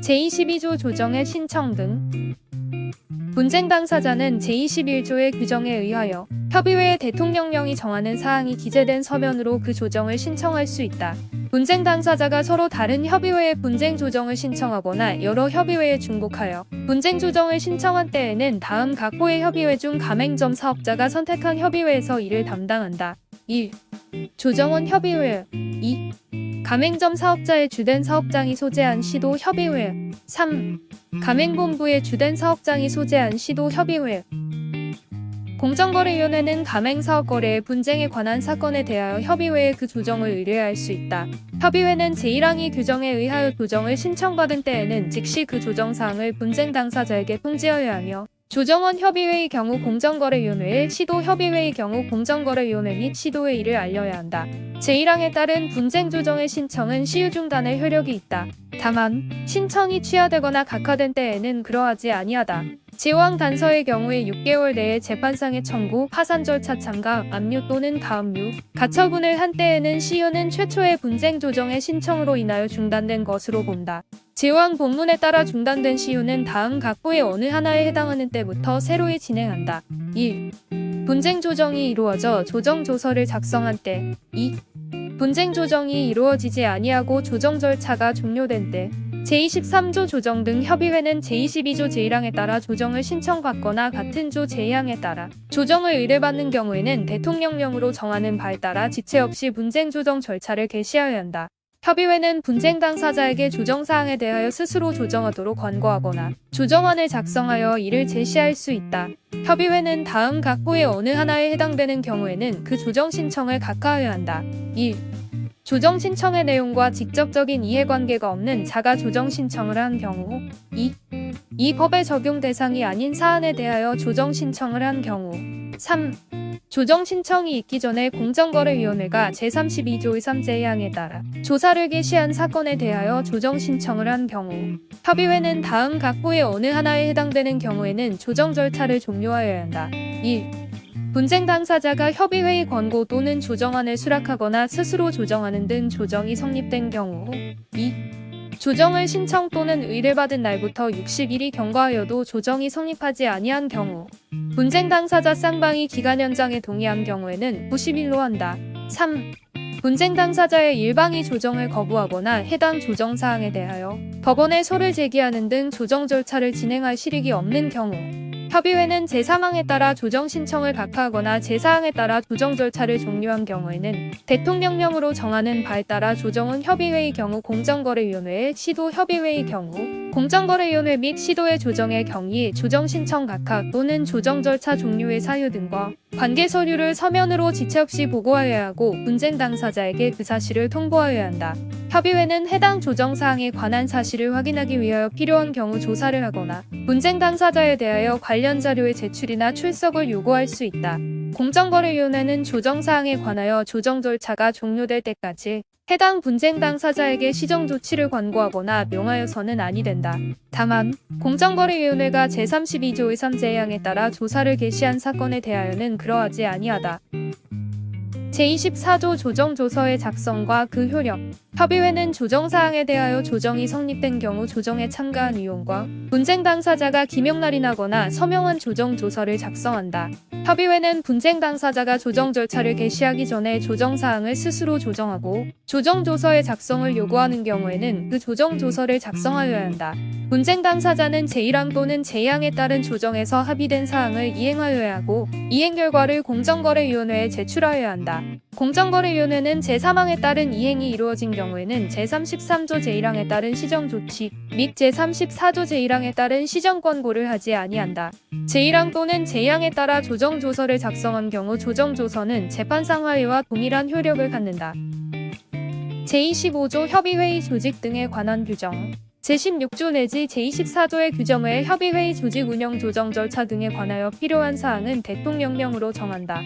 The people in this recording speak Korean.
제22조 조정의 신청 등 분쟁 당사자는 제21조의 규정에 의하여 협의회의 대통령령이 정하는 사항이 기재된 서면으로 그 조정을 신청할 수 있다. 분쟁 당사자가 서로 다른 협의회의 분쟁 조정을 신청하거나 여러 협의회에 중복하여 분쟁 조정을 신청한 때에는 다음 각 호의 협의회 중 가맹점 사업자가 선택한 협의회에서 이를 담당한다. 1. 조정원 협의회 2. 가맹점 사업자의 주된 사업장이 소재한 시도 협의회 3. 가맹본부의 주된 사업장이 소재한 시도 협의회 공정거래위원회는 가맹사업거래의 분쟁에 관한 사건에 대하여 협의회에 그 조정을 의뢰할 수 있다. 협의회는 제1항의 규정에 의하여 조정을 신청받은 때에는 즉시 그 조정사항을 분쟁 당사자에게 통지하여야 하며 조정원 협의회의 경우 공정거래위원회에 시도협의회의 경우 공정거래위원회 및 시도에 이를 알려야 한다. 제1항에 따른 분쟁 조정의 신청은 시효중단의 효력이 있다. 다만 신청이 취하되거나 각하된 때에는 그러하지 아니하다. 제5항 단서의 경우에 6개월 내에 재판상의 청구, 파산 절차 참가, 압류 또는 가압류, 가처분을 한 때에는 시효는 최초의 분쟁 조정의 신청으로 인하여 중단된 것으로 본다. 제5항 본문에 따라 중단된 시효는 다음 각 호의 어느 하나에 해당하는 때부터 새로이 진행한다. 1. 분쟁 조정이 이루어져 조정 조서를 작성한 때 2. 분쟁 조정이 이루어지지 아니하고 조정 절차가 종료된 때 제23조 조정 등 협의회는 제22조 제1항에 따라 조정을 신청받거나 같은 조 제2항에 따라 조정을 의뢰받는 경우에는 대통령령으로 정하는 바에 따라 지체 없이 분쟁 조정 절차를 개시하여야 한다. 협의회는 분쟁 당사자에게 조정사항에 대하여 스스로 조정하도록 권고하거나 조정안을 작성하여 이를 제시할 수 있다. 협의회는 다음 각 호의 어느 하나에 해당되는 경우에는 그 조정 신청을 각하하여야 한다. 1. 조정 신청의 내용과 직접적인 이해관계가 없는 자가 조정 신청을 한 경우 2. 이 법의 적용 대상이 아닌 사안에 대하여 조정 신청을 한 경우 3. 조정 신청이 있기 전에 공정거래위원회가 제32조의 3제항에 따라 조사를 개시한 사건에 대하여 조정 신청을 한 경우 협의회는 다음 각 호의 어느 하나에 해당되는 경우에는 조정 절차를 종료하여야 한다. 1. 분쟁 당사자가 협의회의 권고 또는 조정안을 수락하거나 스스로 조정하는 등 조정이 성립된 경우 2. 조정을 신청 또는 의뢰받은 날부터 60일이 경과하여도 조정이 성립하지 아니한 경우 분쟁 당사자 쌍방이 기간 연장에 동의한 경우에는 90일로 한다. 3. 분쟁 당사자의 일방이 조정을 거부하거나 해당 조정사항에 대하여 법원에 소를 제기하는 등 조정 절차를 진행할 실익이 없는 경우 협의회는 제3항에 따라 조정 신청을 각하하거나 제4항에 따라 조정 절차를 종료한 경우에는 대통령령으로 정하는 바에 따라 조정은 협의회의 경우 공정거래위원회의 시도 협의회의 경우 공정거래위원회 및 시도의 조정의 경위, 조정 신청 각하 또는 조정 절차 종료의 사유 등과 관계 서류를 서면으로 지체 없이 보고하여야 하고 분쟁 당사자에게 그 사실을 통보하여야 한다. 협의회는 해당 조정사항에 관한 사실을 확인하기 위하여 필요한 경우 조사를 하거나 분쟁 당사자에 대하여 관련 자료의 제출이나 출석을 요구할 수 있다. 공정거래위원회는 조정사항에 관하여 조정 절차가 종료될 때까지 해당 분쟁 당사자에게 시정 조치를 권고하거나 명하여서는 아니 된다. 다만 공정거래위원회가 제32조의 3제항에 따라 조사를 개시한 사건에 대하여는 그러하지 아니하다. 제24조 조정조서의 작성과 그 효력 협의회는 조정사항에 대하여 조정이 성립된 경우 조정에 참가한 위원과 분쟁 당사자가 기명날이 나거나 서명한 조정조서를 작성한다. 협의회는 분쟁 당사자가 조정 절차를 개시하기 전에 조정사항을 스스로 조정하고 조정조서의 작성을 요구하는 경우에는 그 조정조서를 작성하여야 한다. 분쟁 당사자는 제1항 또는 제2항에 따른 조정에서 합의된 사항을 이행하여야 하고 이행 결과를 공정거래위원회에 제출하여야 한다. 공정거래위원회는 제3항에 따른 이행이 이루어진 경우에는 제33조 제1항에 따른 시정조치 및 제34조 제1항에 따른 시정권고를 하지 아니한다. 제1항 또는 제2항에 따라 조정조서를 작성한 경우 조정조서는 재판상 하에와 동일한 효력을 갖는다. 제25조 협의회의 조직 등에 관한 규정 제16조 내지 제24조의 규정 외에 협의회의 조직 운영 조정 절차 등에 관하여 필요한 사항은 대통령령으로 정한다.